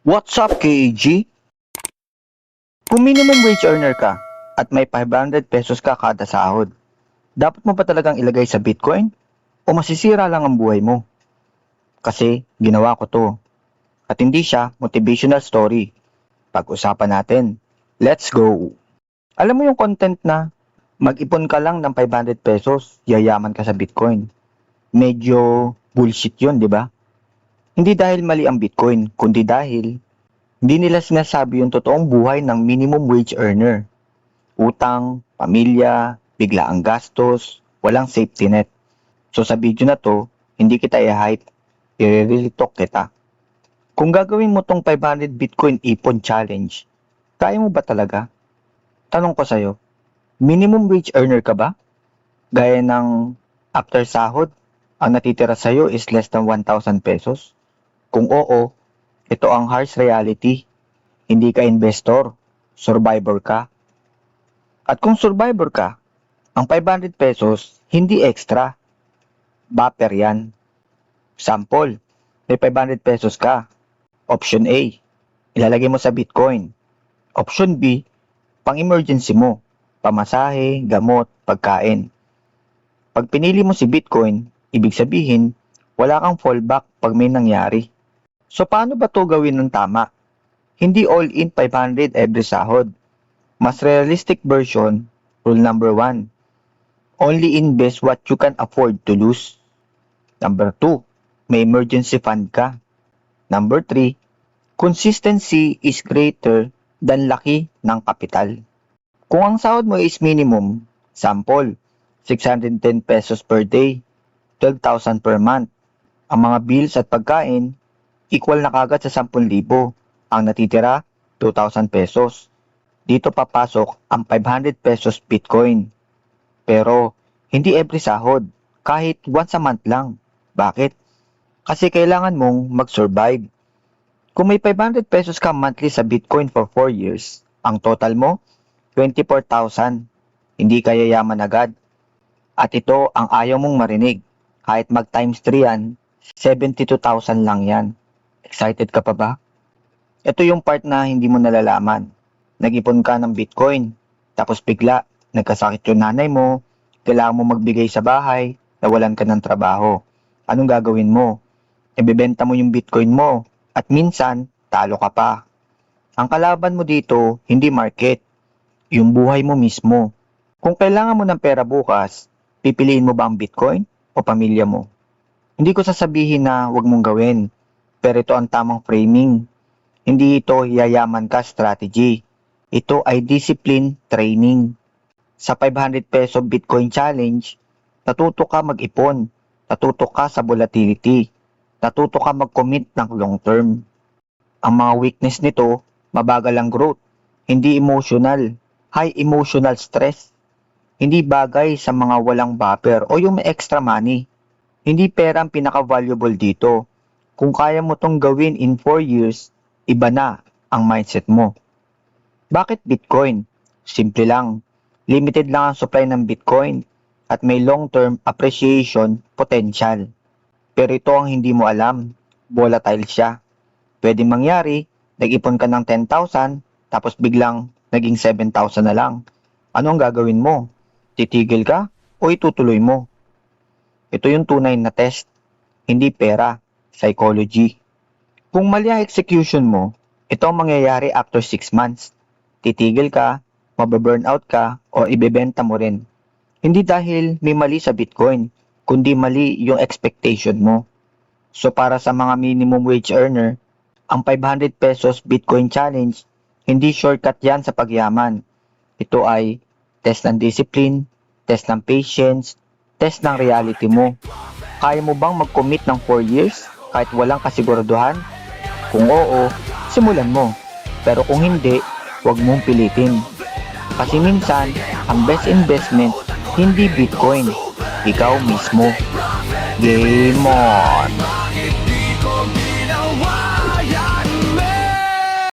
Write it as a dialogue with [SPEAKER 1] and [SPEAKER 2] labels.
[SPEAKER 1] What's up, KAG? Kung minimum wage earner ka at may 500 pesos ka kada sahod, dapat mo ba talagang ilagay sa Bitcoin o masisira lang ang buhay mo? Kasi ginawa ko to at hindi siya motivational story. Pag-usapan natin. Let's go! Alam mo yung content na mag-ipon ka lang ng 500 pesos, yayaman ka sa Bitcoin. Medyo bullshit yun, di ba? Hindi dahil mali ang Bitcoin, kundi dahil hindi nila sinasabi yung totoong buhay ng minimum wage earner. Utang, pamilya, biglaang gastos, walang safety net. So sa video na to, hindi kita i-hype, i-real talk kita. Kung gagawin mo tong 500 Bitcoin ipon challenge, kaya mo ba talaga? Tanong ko sa'yo, minimum wage earner ka ba? Gaya ng after sahod, ang natitira sa'yo is less than 1,000 pesos? Kung oo, ito ang harsh reality. Hindi ka investor, survivor ka. At kung survivor ka, ang 500 pesos hindi extra. Buffer yan. Sample, may 500 pesos ka. Option A, ilalagay mo sa Bitcoin. Option B, pang emergency mo, pamasahe, gamot, pagkain. Pag pinili mo si Bitcoin, ibig sabihin, wala kang fallback pag may nangyari. So paano ba to gawin ng tama? Hindi all-in 500 every sahod. Mas realistic version, rule number 1. Only invest what you can afford to lose. Number 2. May emergency fund ka. Number 3. Consistency is greater than laki ng kapital. Kung ang sahod mo is minimum, sample, 610 pesos per day, 12,000 per month. Ang mga bills at pagkain, equal na kagad sa 10,000. Ang natitira, 2,000 pesos. Dito papasok ang 500 pesos Bitcoin. Pero, hindi every sahod. Kahit once a month lang. Bakit? Kasi kailangan mong mag-survive. Kung may 500 pesos ka monthly sa Bitcoin for 4 years, ang total mo, 24,000. Hindi ka yayaman agad. At ito ang ayaw mong marinig. Kahit mag times 3 yan, 72,000 lang yan. Excited ka pa ba? Ito yung part na hindi mo nalalaman. Nag-ipon ka ng Bitcoin, tapos bigla, nagkasakit yung nanay mo, kailangan mo magbigay sa bahay, nawalan ka ng trabaho. Anong gagawin mo? Ibebenta mo yung Bitcoin mo, at minsan, talo ka pa. Ang kalaban mo dito, hindi market, yung buhay mo mismo. Kung kailangan mo ng pera bukas, pipiliin mo ba ang Bitcoin o pamilya mo? Hindi ko sasabihin na wag mong gawin, pero ito ang tamang framing. Hindi ito yayaman ka strategy. Ito ay discipline training. Sa 500 peso Bitcoin challenge, natuto ka mag-ipon, natuto ka sa volatility, natuto ka mag-commit ng long term. Ang mga weakness nito, mabagal ang growth, hindi emotional, high emotional stress, hindi bagay sa mga walang buffer o yung may extra money. Hindi pera ang pinaka-valuable dito. Kung kaya mo tong gawin in 4 years, iba na ang mindset mo. Bakit Bitcoin? Simple lang. Limited lang ang supply ng Bitcoin at may long-term appreciation potential. Pero ito ang hindi mo alam. Volatile siya. Pwedeng mangyari, nag-ipon ka ng 10,000 tapos biglang naging 7,000 na lang. Ano ang gagawin mo? Titigil ka o itutuloy mo? Ito yung tunay na test. Hindi pera. Psychology. Kung mali ang execution mo, ito ang mangyayari after 6 months. Titigil ka, mababurnout ka, o ibebenta mo rin. Hindi dahil may mali sa Bitcoin, kundi mali yung expectation mo. So para sa mga minimum wage earner, ang 500 pesos Bitcoin challenge, hindi shortcut yan sa pagyaman. Ito ay test ng discipline, test ng patience, test ng reality mo. Kaya mo bang mag-commit ng 4 years? Kahit walang kasiguraduhan? Kung oo, simulan mo. Pero kung hindi, huwag mong pilitin. Kasi minsan, ang best investment, hindi Bitcoin. Ikaw mismo. Game on!